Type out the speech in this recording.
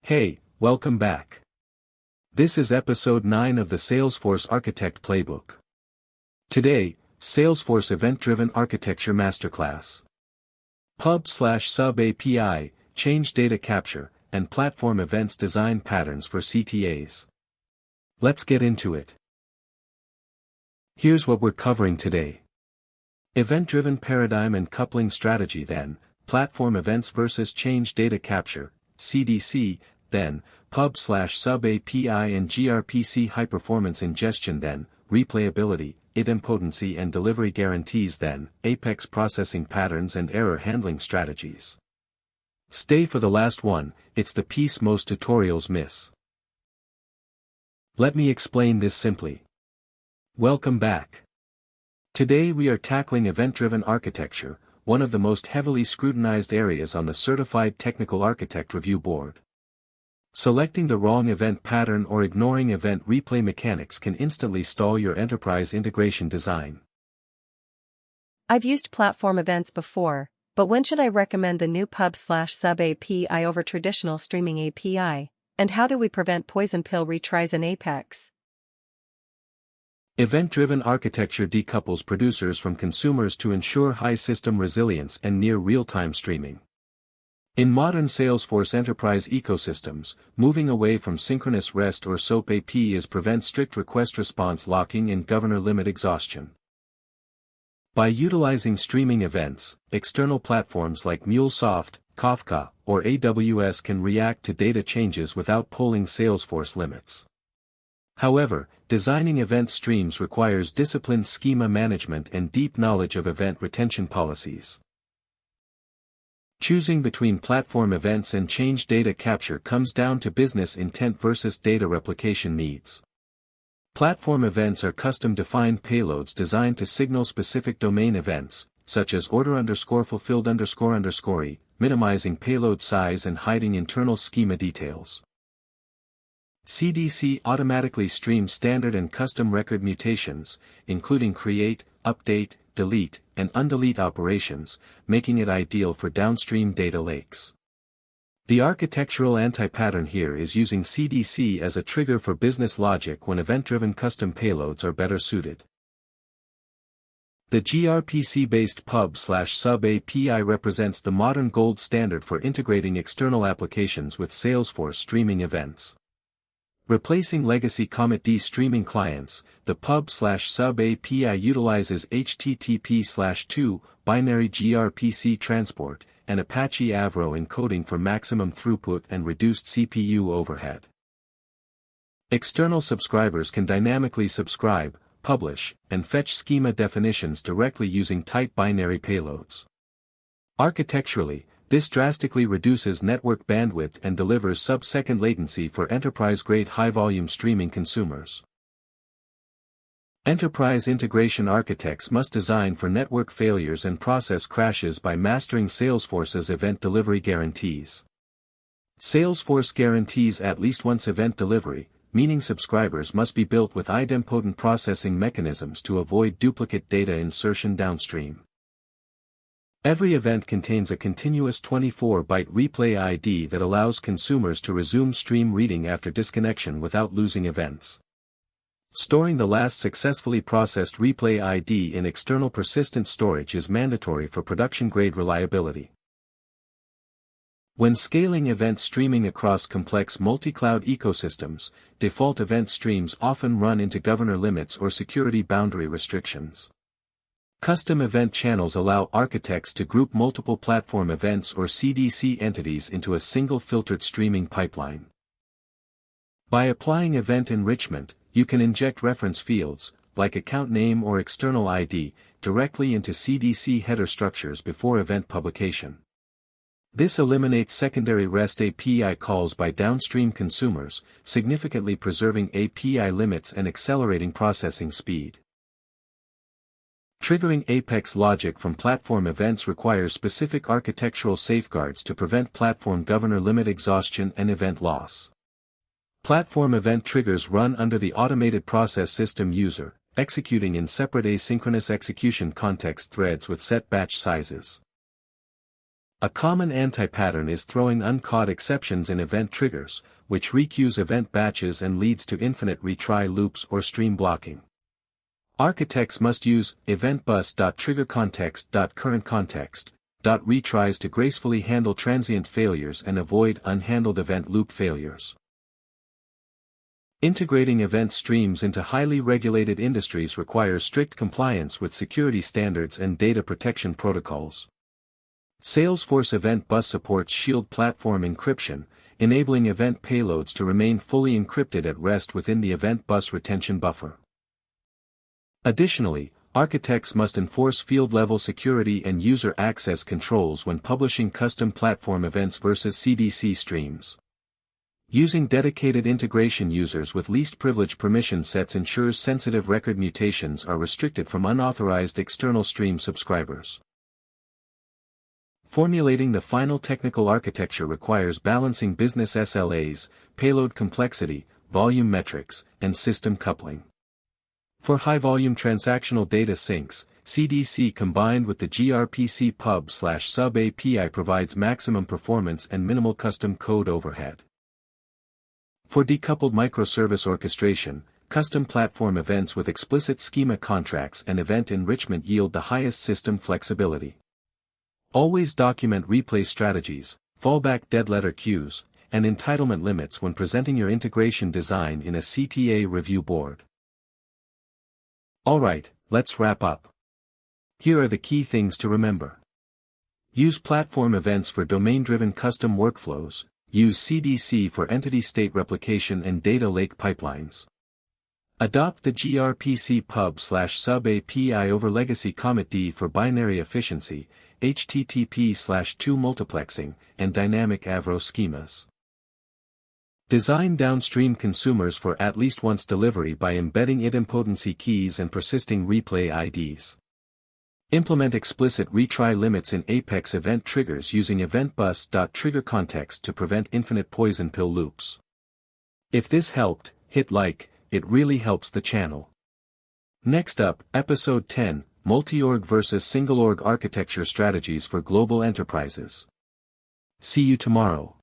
Hey, welcome back. This is episode 9 of the Salesforce Architect Playbook. Today, Salesforce Event-Driven Architecture Masterclass. Pub/Sub API, Change Data Capture, and Platform Events Design Patterns for CTAs. Let's get into it. Here's what we're covering today. Event-Driven Paradigm and Coupling Strategy, then, Platform Events versus Change Data Capture, CDC, then, Pub/Sub API and gRPC High-Performance Ingestion, then, Replayability, Idempotency and Delivery Guarantees, then, Apex Processing Patterns and Error Handling Strategies. Stay for the last one, it's the piece most tutorials miss. Let me explain this simply. Welcome back. Today we are tackling event-driven architecture, one of the most heavily scrutinized areas on the Certified Technical Architect Review Board. Selecting the wrong event pattern or ignoring event replay mechanics can instantly stall your enterprise integration design. I've used platform events before, but when should I recommend the new Pub/Sub API over traditional streaming API, and how do we prevent poison pill retries in Apex? Event-driven architecture decouples producers from consumers to ensure high system resilience and near real-time streaming. In modern Salesforce enterprise ecosystems, moving away from synchronous REST or SOAP APIs prevents strict request response locking and governor limit exhaustion. By utilizing streaming events, external platforms like MuleSoft, Kafka, or AWS can react to data changes without pulling Salesforce limits. However, designing event streams requires disciplined schema management and deep knowledge of event retention policies. Choosing between platform events and change data capture comes down to business intent versus data replication needs. Platform events are custom-defined payloads designed to signal specific domain events, such as order_fulfilled__, minimizing payload size and hiding internal schema details. CDC automatically streams standard and custom record mutations, including create, update, delete, and undelete operations, making it ideal for downstream data lakes. The architectural anti-pattern here is using CDC as a trigger for business logic when event-driven custom payloads are better suited. The gRPC-based Pub/Sub API represents the modern gold standard for integrating external applications with Salesforce streaming events. Replacing legacy CometD streaming clients, the Pub/Sub API utilizes HTTP/2 binary gRPC transport and Apache Avro encoding for maximum throughput and reduced CPU overhead. External subscribers can dynamically subscribe, publish, and fetch schema definitions directly using tight binary payloads. Architecturally, this drastically reduces network bandwidth and delivers sub-second latency for enterprise-grade high-volume streaming consumers. Enterprise integration architects must design for network failures and process crashes by mastering Salesforce's event delivery guarantees. Salesforce guarantees at least once event delivery, meaning subscribers must be built with idempotent processing mechanisms to avoid duplicate data insertion downstream. Every event contains a continuous 24-byte replay ID that allows consumers to resume stream reading after disconnection without losing events. Storing the last successfully processed replay ID in external persistent storage is mandatory for production-grade reliability. When scaling event streaming across complex multi-cloud ecosystems, default event streams often run into governor limits or security boundary restrictions. Custom event channels allow architects to group multiple platform events or CDC entities into a single filtered streaming pipeline. By applying event enrichment, you can inject reference fields, like account name or external ID, directly into CDC header structures before event publication. This eliminates secondary REST API calls by downstream consumers, significantly preserving API limits and accelerating processing speed. Triggering Apex logic from platform events requires specific architectural safeguards to prevent platform governor limit exhaustion and event loss. Platform event triggers run under the automated process system user, executing in separate asynchronous execution context threads with set batch sizes. A common anti-pattern is throwing uncaught exceptions in event triggers, which requeues event batches and leads to infinite retry loops or stream blocking. Architects must use EventBus.TriggerContext.currentContext retries to gracefully handle transient failures and avoid unhandled event loop failures. Integrating event streams into highly regulated industries requires strict compliance with security standards and data protection protocols. Salesforce EventBus supports Shield platform encryption, enabling event payloads to remain fully encrypted at rest within the EventBus retention buffer. Additionally, architects must enforce field-level security and user access controls when publishing custom platform events versus CDC streams. Using dedicated integration users with least privilege permission sets ensures sensitive record mutations are restricted from unauthorized external stream subscribers. Formulating the final technical architecture requires balancing business SLAs, payload complexity, volume metrics, and system coupling. For high-volume transactional data syncs, CDC combined with the gRPC pub/sub API provides maximum performance and minimal custom code overhead. For decoupled microservice orchestration, custom platform events with explicit schema contracts and event enrichment yield the highest system flexibility. Always document replay strategies, fallback deadletter queues, and entitlement limits when presenting your integration design in a CTA review board. Alright, let's wrap up. Here are the key things to remember. Use platform events for domain-driven custom workflows, use CDC for entity state replication and data lake pipelines. Adopt the gRPC pub/sub API over legacy CometD for binary efficiency, HTTP/2 multiplexing, and dynamic Avro schemas. Design downstream consumers for at least once delivery by embedding idempotency keys and persisting replay IDs. Implement explicit retry limits in Apex event triggers using EventBus.TriggerContext to prevent infinite poison pill loops. If this helped, hit like, it really helps the channel. Next up, Episode 10, Multi-org versus Single-org Architecture Strategies for Global Enterprises. See you tomorrow.